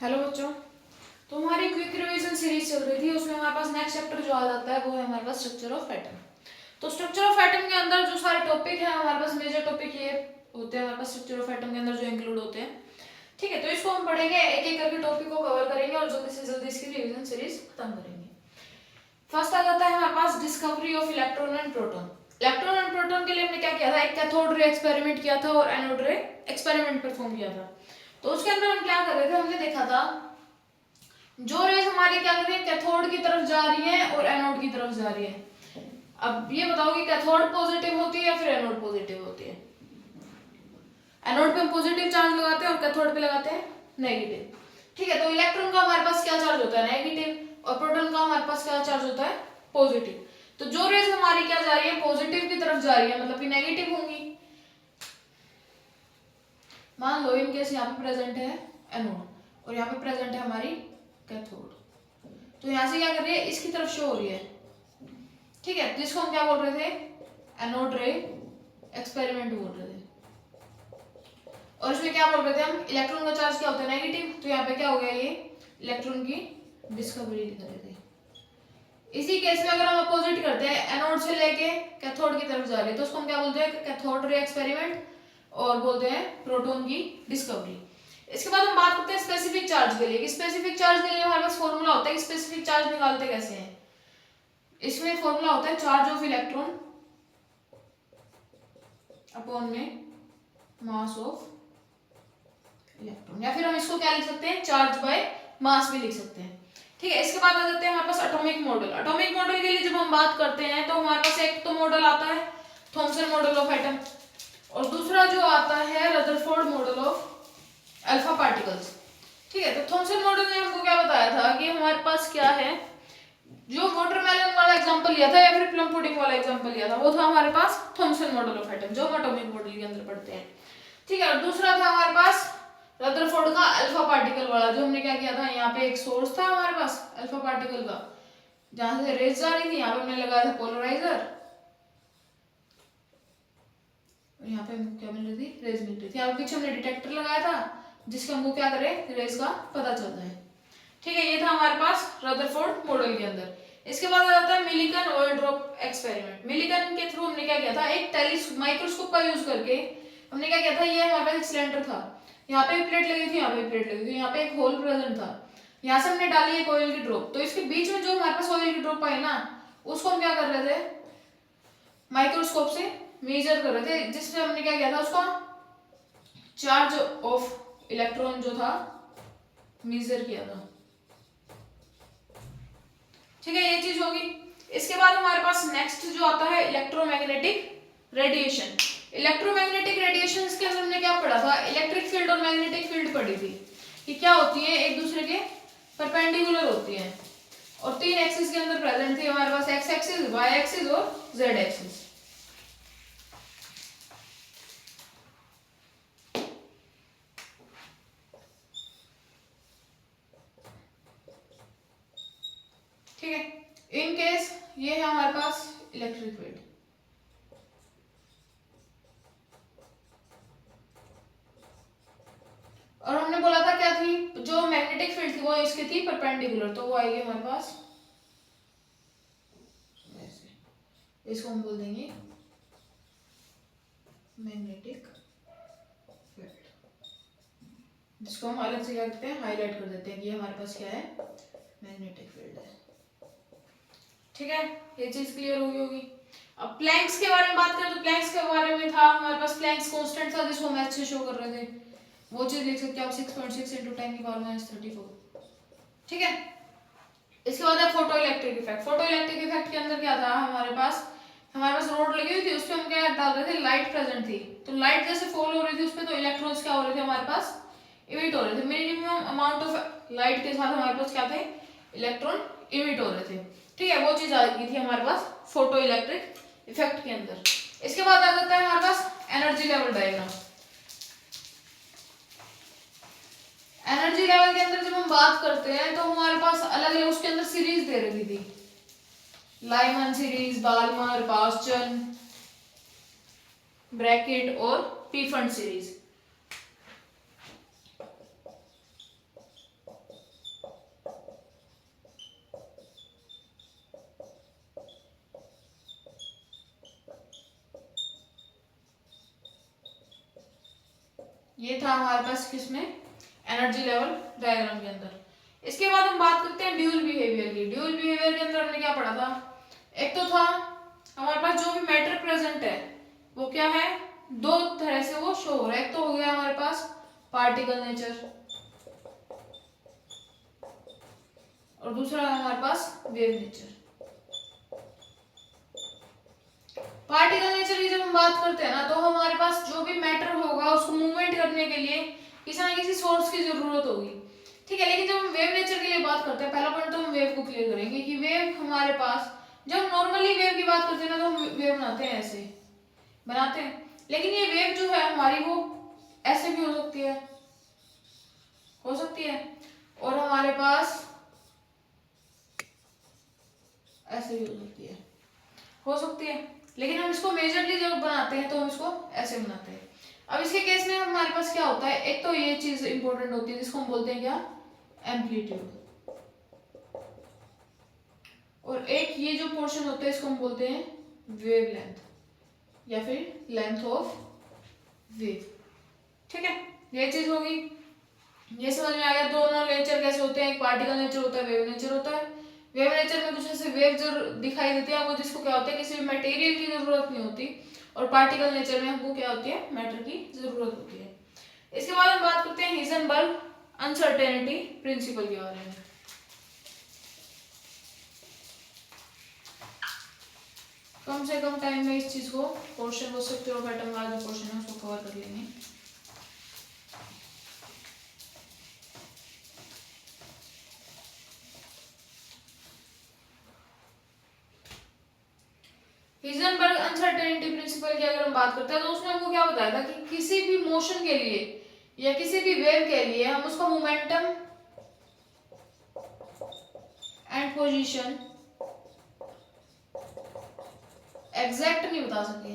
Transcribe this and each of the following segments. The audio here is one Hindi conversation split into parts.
हेलो बच्चों, तो हमारी क्विक रिवीजन सीरीज चल रही थी। उसमें हमारे पास नेक्स्ट चैप्टर जो आ जाता है वो है हमारे पास स्ट्रक्चर ऑफ एटम। तो स्ट्रक्चर ऑफ एटम के अंदर जो सारे टॉपिक है हमारे पास मेजर टॉपिक ये होते हैं हमारे पास स्ट्रक्चर ऑफ एटम के अंदर जो इंक्लूड होते हैं। ठीक है, तो इसको हम पढ़ेंगे, एक एक करके टॉपिक को कवर करेंगे और जल्दी से जल्दी इसकी रिवीजन सीरीज खत्म करेंगे। फर्स्ट आ जाता है हमारे पास discovery of electron and proton. Electron and proton के लिए हमने क्या किया था, एक कैथोड रे एक्सपेरिमेंट किया था और एनोड रे एक्सपेरिमेंट परफॉर्म किया था। तो उसके अंदर हम क्या कर रहे थे, हमने देखा था जो रेज हमारी क्या कर रही है, कैथोड की तरफ जा रही है और एनोड की तरफ जा रही है। अब ये बताओ कि कैथोड पॉजिटिव होती है या फिर एनोड पॉजिटिव होती है। एनोड पे हम पॉजिटिव चार्ज लगाते हैं और कैथोड पे लगाते हैं नेगेटिव। ठीक है, तो इलेक्ट्रॉन का हमारे पास क्या चार्ज होता है, नेगेटिव, और प्रोटॉन का हमारे पास क्या चार्ज होता है, पॉजिटिव। तो जो रेज हमारी क्या जा रही है, पॉजिटिव की तरफ जा रही है, मतलब कि नेगेटिव होंगी। मान लो इनकेस यहाँ पे प्रेजेंट है एनोड और यहाँ पे प्रेजेंट है हमारी कैथोड, तो यहाँ से क्या कर रही है, इसकी तरफ शो हो रही है। ठीक है, जिसको हम क्या बोल रहे थे, एनोड रे एक्सपेरिमेंट बोल रहे थे। और इसमें क्या बोल रहे थे हम, इलेक्ट्रॉन का चार्ज क्या होता है, नेगेटिव। तो यहाँ पे क्या हो गया, ये इलेक्ट्रॉन की डिस्कवरी दिखा रहे थे। इसी केस में अगर हम अपोजिट करते हैं, एनोड से लेके कैथोड की तरफ जा रहे हैं, तो उसको हम क्या बोलते हैं, कैथोड रे एक्सपेरिमेंट, और बोलते हैं प्रोटॉन की डिस्कवरी। इसके बाद हम बात करते हैं स्पेसिफिक चार्ज के लिए। स्पेसिफिक चार्ज के लिए हमारे पास फॉर्मूला होता है कि स्पेसिफिक चार्ज निकालते कैसे हैं। इसमें फॉर्मूला होता है चार्ज ऑफ इलेक्ट्रॉन अपॉन में मास ऑफ इलेक्ट्रॉन, या फिर हम इसको क्या लिख सकते हैं, चार्ज बाय मास भी लिख सकते हैं। ठीक है, इसके बाद आ जाते हैं हमारे पास एटॉमिक मॉडल। एटॉमिक मॉडल के लिए जब हम बात करते हैं तो हमारे पास एक तो मॉडल आता है थॉमसन मॉडल ऑफ एटम, और दूसरा जो आता है Rutherford model of alpha particles. ठीक है, तो थॉमसन मॉडल ने हमको क्या बताया था कि हमारे पास क्या है, जो वाटरमेलन वाला एग्जांपल लिया था या फिर प्लम पुडिंग वाला एग्जांपल लिया था, वो था हमारे पास थॉमसन मॉडल ऑफ एटम, जो हम एटॉमिक मॉडल के अंदर पढ़ते हैं। ठीक है, और दूसरा था हमारे पास रदरफोर्ड का अल्फा पार्टिकल वाला, जो हमने क्या किया था, यहाँ पे एक सोर्स था हमारे पास अल्फा पार्टिकल का, जहां से रेज जा रही थी, यहाँ पे हमने लगाया था पोलराइजर, यहाँ पे हमको क्या मिल रही थी, रेज मिल रही थी। यहाँ पे पीछे हमने डिटेक्टर लगाया था जिससे हमको क्या करे, रेज का पता चलता है। ठीक है, ये था हमारे पास रदरफोर्ड मॉडल के अंदर। इसके बाद आ जाता है Millikan oil drop experiment. Millikan के थ्रू हमने क्या किया था, एक माइक्रोस्कोप का यूज करके हमने क्या किया था, ये हमारे पास एक सिलेंडर था, यहाँ पे प्लेट लगी थी, यहाँ पे प्लेट लगी थी, यहाँ पे एक होल प्रेजेंट था, यहाँ से हमने डाली एक ऑयल की ड्रॉप, तो इसके बीच में जो हमारे पास ऑयल की ड्रॉप आई ना, उसको हम क्या कर रहे थे, माइक्रोस्कोप से मेजर कर रहे थे, जिससे हमने क्या किया था, उसका चार्ज ऑफ इलेक्ट्रॉन जो था मेजर किया था। ठीक है, ये चीज होगी। इसके बाद हमारे पास नेक्स्ट जो आता है इलेक्ट्रोमैग्नेटिक रेडिएशन। इलेक्ट्रोमैग्नेटिक रेडिएशन के अंदर हमने क्या पढ़ा था, इलेक्ट्रिक फील्ड और मैग्नेटिक फील्ड पढ़ी थी कि क्या होती है, एक दूसरे के परपेंडिकुलर होती है, और तीन एक्सिस के अंदर प्रेजेंट थी हमारे पास, एक्स एक्सिस, वाई एक्सिस और जेड एक्सिस। ठीक है, इन केस ये है हमारे पास इलेक्ट्रिक फील्ड, और हमने बोला था क्या थी, जो मैग्नेटिक फील्ड थी वो इसकी थी परपेंडिकुलर, तो वो आएगी हमारे पास ऐसे, इसको हम बोल देंगे मैग्नेटिक फील्ड, जिसको हम अलग से क्या करते हैं, हाईलाइट कर देते हैं कि ये हमारे पास क्या है, मैग्नेटिक फील्ड है। ठीक है, ये चीज क्लियर हुई होगी। अब प्लैंक्स के बारे में बात करें तो प्लैंक्स के बारे में था हमारे पास प्लैंक्स कांस्टेंट था, जिसको हम एच से शो कर रहे थे, वो चीज लिख सकते हैं आप 6.6 × 10⁻34। ठीक है, इसके बाद है photo electric effect. Photo electric effect के अंदर क्या था, हमारे पास रोड लगी हुई थी, उस पर हम क्या डाल रहे थे, लाइट प्रेजेंट थी, तो लाइट जैसे फॉल हो रही थी उस पर, तो इलेक्ट्रॉन्स क्या हो रहे थे हमारे पास, इमिट हो रहे थे। मिनिमम अमाउंट ऑफ लाइट के साथ हमारे पास क्या थे, इलेक्ट्रॉन इमिट हो रहे थे। ठीक है, वो चीज आ गई थी हमारे पास फोटो इलेक्ट्रिक इफेक्ट के अंदर। इसके बाद आ जाता है हमारे पास energy level diagram. Energy level के अंदर जब हम बात करते हैं तो हमारे पास अलग अलग उसके अंदर सीरीज दे रखी थी, लाइमन सीरीज, बाल्मर, बास्चन, ब्रैकेट और पीफंड सीरीज। ये था हमारे पास किसमें, एनर्जी लेवल डायग्राम के अंदर। इसके बाद हम बात करते हैं ड्यूल बिहेवियर की। ड्यूल बिहेवियर के अंदर हमने क्या पढ़ा था, एक तो था हमारे पास जो भी मैटर प्रेजेंट है वो क्या है, दो तरह से वो शो हो रहा है। एक तो हो गया हमारे पास पार्टिकल नेचर और दूसरा है हमारे पास वेव नेचर। पार्टिकल नेचर की जब हम बात करते हैं ना, तो हमारे पास जो भी मैटर होगा उसको मूवमेंट करने के लिए किसी ना किसी सोर्स की जरूरत होगी, ठीक है। लेकिन जब हम वेव नेचर के लिए बात करते हैं, पहला पॉइंट तो हम वेव को क्लियर करेंगे कि वेव हमारे पास, जब हम नॉर्मली वेव की बात करते हैं ना, तो हम वेव बनाते हैं, ऐसे बनाते हैं। लेकिन ये वेव जो है हमारी, वो ऐसे भी हो सकती है और हमारे पास ऐसे भी हो सकती है। लेकिन हम इसको मेजरली जब बनाते हैं तो हम इसको ऐसे बनाते हैं। अब इसके केस में हमारे पास क्या होता है, एक तो ये चीज इंपॉर्टेंट होती है जिसको हम बोलते हैं क्या, एम्पलीट्यूड, और एक ये जो पोर्शन होता है इसको हम बोलते हैं वेव लेंथ या फिर लेंथ ऑफ वेव, ठीक है। ये चीज होगी, ये समझ में आ गया। दोनों नेचर कैसे होते हैं, एक पार्टिकल नेचर होता है, वेव नेचर होता है। वेव नेचर में कुछ ऐसे वेव जो दिखाई देती है हमको, जिसको क्या होता है, किसी भी मटेरियल की जरूरत नहीं होती, और पार्टिकल नेचर में हमको क्या होती है, मैटर की जरूरत होती है। इसके बाद हम बात करते हैं हिजनबर्ग अनसर्टेनिटी प्रिंसिपल के बारे में। कम से कम टाइम में इस चीज को, पोर्शन को, स्ट्रक्चर ऑफ एटम वाला जो पोर्शन है उसको कवर कर लेंगे। हिजनबर्ग अनसर्टेनिटी प्रिंसिपल की अगर हम बात करते हैं तो उसने हमको क्या बताया था कि किसी भी मोशन के लिए या किसी भी वेव के लिए हम उसका मोमेंटम एंड पोजीशन एग्जैक्ट नहीं बता सके।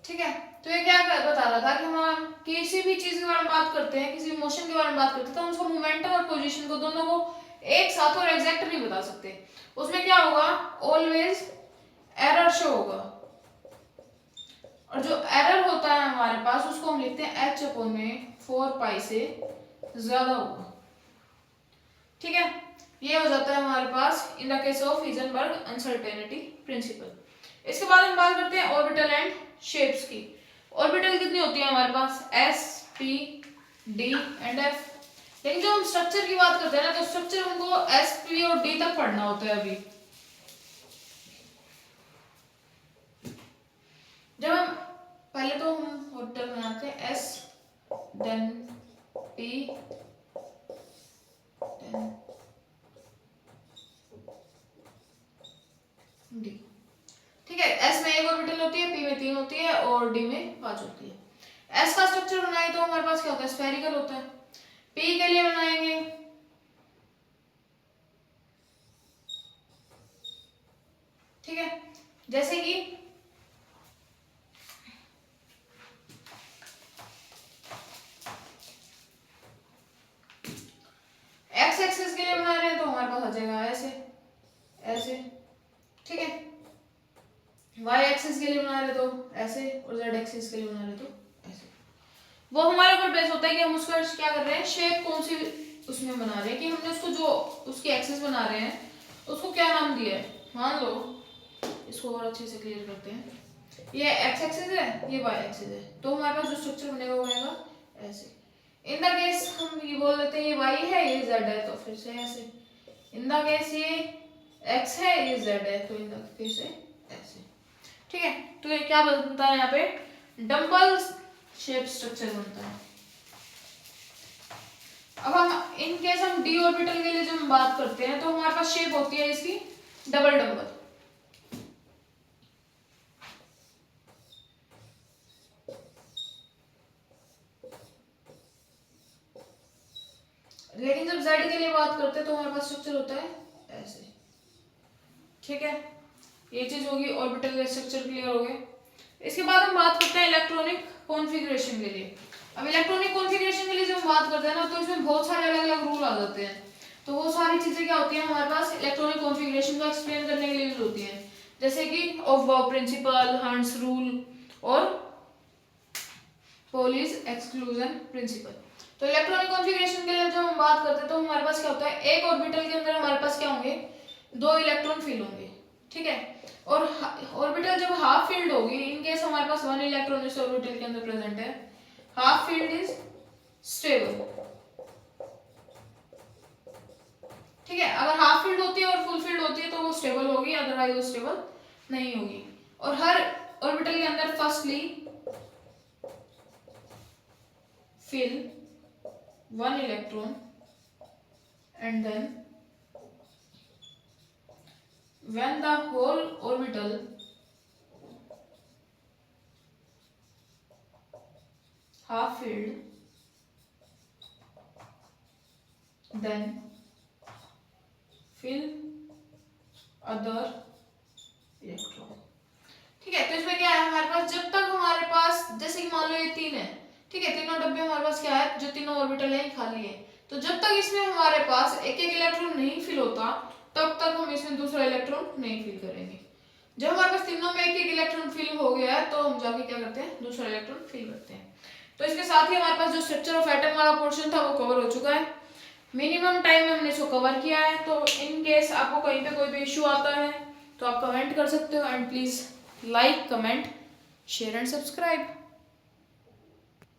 ठीक है, तो ये क्या बता रहा था कि हम किसी भी चीज के बारे में बात करते हैं, किसी भी मोशन के बारे में बात करते हैं, तो हम उसका मोमेंटम और पोजीशन को दोनों को एक साथ और एग्जैक्ट नहीं बता सकते। उसमें क्या होगा, ऑलवेज एरर शो होगा, और जो एरर होता है हमारे पास उसको हम लिखते हैं h अपॉन में 4 से ज्यादा होगा, ठीक है। ये हो जाता है हमारे पास in the case of Heisenberg uncertainty principle. इसके बाद हम बात करते हैं ऑर्बिटल एंड शेप्स की। ऑर्बिटल कितनी होती है हमारे पास, s, p, d and f। लेकिन जब हम स्ट्रक्चर की बात करते हैं ना, तो स्ट्रक्चर हमको s, p और d तक पढ़ना होता है। अभी जब हम पहले तो हम ऑर्बिटल बनाते हैं s, then p, then d, ठीक है। s में एक ऑर्बिटल होती है, p में 3 होती है और d में 5 होती है। s का स्ट्रक्चर बनाए तो हमारे पास क्या होता है, स्फेरिकल होता है। p के लिए बनाएंगे ठीक है, जैसे कि x एक्सिस के लिए बना रहे हैं तो हमारे पास आ जाएगा ऐसे ऐसे, ठीक है। y एक्सिस के लिए बना रहे तो ऐसे, और z एक्सिस के लिए बना रहे तो ऐसे। वो हमारे ऊपर बेस होता है कि हम उसका क्या कर रहे हैं, शेप कौन सी उसमें बना रहे हैं, कि हमने उसको जो उसकी एक्सिस बना रहे हैं उसको क्या नाम दिया है। मान लो इसको और अच्छे से क्लियर करते हैं, ये x एक्सिस है, ये y एक्सिस है, तो हमारे पास जो स्ट्रक्चर बनेगा वो बनेगा ऐसे। इन द केस हम ये बोल देते हैं ये y है, ये z है, तो फिर से ऐसे। इन द केस ये x है, ये z है, तो इन द केस ऐसे, ठीक है। तो ये क्या बनता है, यहाँ पे डंबल शेप स्ट्रक्चर बनता है। अब हम इन केस हम d ऑर्बिटल के लिए जब हम बात करते हैं तो हमारे पास शेप होती है इसकी डबल डंबल। लेकिन जब z के लिए बात करते हैं तो हमारे पास स्ट्रक्चर होता है ऐसे, ठीक है। ये चीज होगी, ऑर्बिटल के स्ट्रक्चर क्लियर हो गए। इसके बाद हम बात करते हैं इलेक्ट्रॉनिक कॉन्फ़िगरेशन के लिए। अब इलेक्ट्रॉनिक कॉन्फ़िगरेशन के लिए जब हम बात करते हैं ना, तो इसमें बहुत सारे अलग अलग रूल आ जाते हैं। तो वो सारी चीजें क्या होती हैं हमारे पास, इलेक्ट्रॉनिक कॉन्फ़िगरेशन को एक्सप्लेन करने के लिए यूज होती हैं। जैसे कि aufbau principle, Hund's rule और पोलिस एक्सक्लूजन प्रिंसिपल। तो इलेक्ट्रॉनिक कॉन्फ़िगरेशन के लिए जब हम बात करते हैं तो हमारे पास क्या होता है, एक ऑर्बिटल के अंदर हमारे पास क्या होंगे, 2 इलेक्ट्रॉन फिल होंगे, ठीक है। और ऑर्बिटल जब हाफ फील्ड होगी, इन केस हमारे पास 1 इलेक्ट्रॉन इस ऑर्बिटल के अंदर प्रेजेंट है, हाफ फील्ड इज स्टेबल, ठीक है। अगर हाफ फील्ड होती है और फुल फील्ड होती है तो वो स्टेबल होगी, अदरवाइज वो स्टेबल नहीं होगी। और हर ऑर्बिटल के अंदर firstly fill 1 electron and then when the whole orbital half filled, then fill other electron, ठीक है। तो इसमें क्या है हमारे पास, जब तक हमारे पास जैसे कि मान लो ये 3 है, ठीक है, तीनों डब्बे हमारे पास क्या है, जो तीनों ऑर्बिटल है खाली है, तो जब तक इसमें हमारे पास एक एक इलेक्ट्रॉन नहीं फिल होता तब तक हम इसमें दूसरा इलेक्ट्रॉन नहीं फिल करेंगे। जब हमारे पास तीनों में एक एक इलेक्ट्रॉन फिल हो गया है तो हम जाके क्या करते हैं, दूसरा इलेक्ट्रॉन फिल करते हैं। तो इसके साथ ही हमारे पास जो स्ट्रक्चर ऑफ एटम वाला पोर्शन था वो कवर हो चुका है। मिनिमम टाइम में हमने इसको कवर किया है। तो इन केस आपको कहीं पे कोई भी इश्यू आता है तो आप कमेंट कर सकते हो, and please like, comment, share and subscribe.